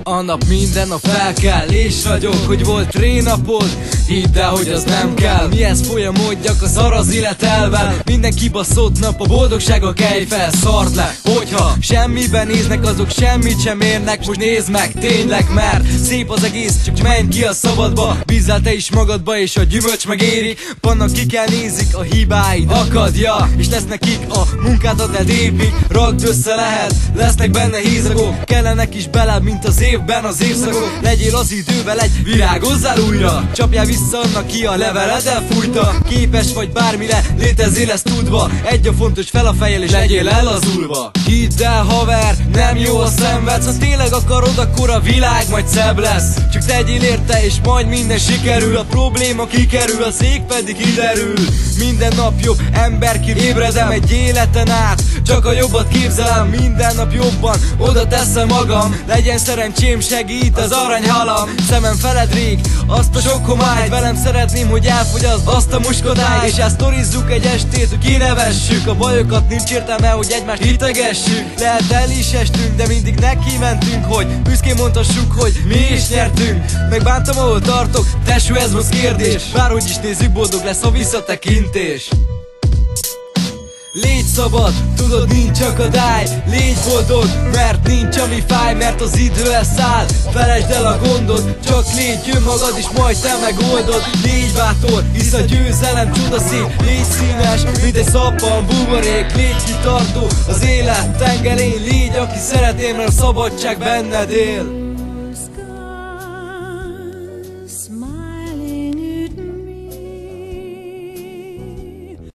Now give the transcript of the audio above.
A nap minden nap fel kell, és ragyog, hogy volt trénapod. Hidd el, hogy az nem kell. Mihez folyamodjak a szar az életelvel. Minden kibaszott nap a boldogsága kelj fel, szart le. Hogyha semmiben néznek, azok semmit sem érnek. Most nézd meg tényleg, mert szép az egész, csak menj ki a szabadba. Bízzál te is magadba, és a gyümölcs megéri. Vannak ki kell nézik a hibáid, akadja, és lesznek kik a munkádat elépik. Ragd össze lehet, lesznek benne hézagok. Kellenek is beláb, mint az évben az évszakok. Legyél az idővel egy, virágozzál újra. Csapjál vissza annak, ki a leveled elfújta. Képes vagy bármire, létezzél ezt tudva. Egy a fontos, fel a fejjel és legyél ellazulva. Hidd el haver, nem jó a szenvedsz. Ha tényleg akarod, akkor a világ majd szebb lesz. Csak tegyél érte és majd minden sikerül. A probléma kikerül, az ég pedig kiderül. Minden nap jobb emberként ébredem egy életen át. Csak a jobbat képzelem, minden nap jobban oda teszem magam. Legyen szerencsém, segít az aranyhalam. Szemem feled rég, azt a sok homályt. Velem szeretném, hogy elfogyasd azt a muskodályt. És elsztorizzuk egy estét, hogy kinevessük a bajokat, nincs értelme, hogy egymást hitegessük. Lehet el is estünk, de mindig neki mentünk, hogy büszkén mondhassuk, hogy mi is nyertünk. Megbántam, ahol tartok, tesó, ez most kérdés. Bárhogy is nézzük, boldog lesz a visszatekintés. Légy szabad, tudod, nincs akadály. Légy boldog, mert nincs ami fáj. Mert az idő elszáll, felejtsd el a gondot. Csak légy önmagad és majd te megoldod. Légy bátor, hisz a győzelem csodaszép. Légy színes, mint egy szappan buborék. Légy kitartó az élet tengerén. Légy, aki szeretnél, mert a szabadság benned él.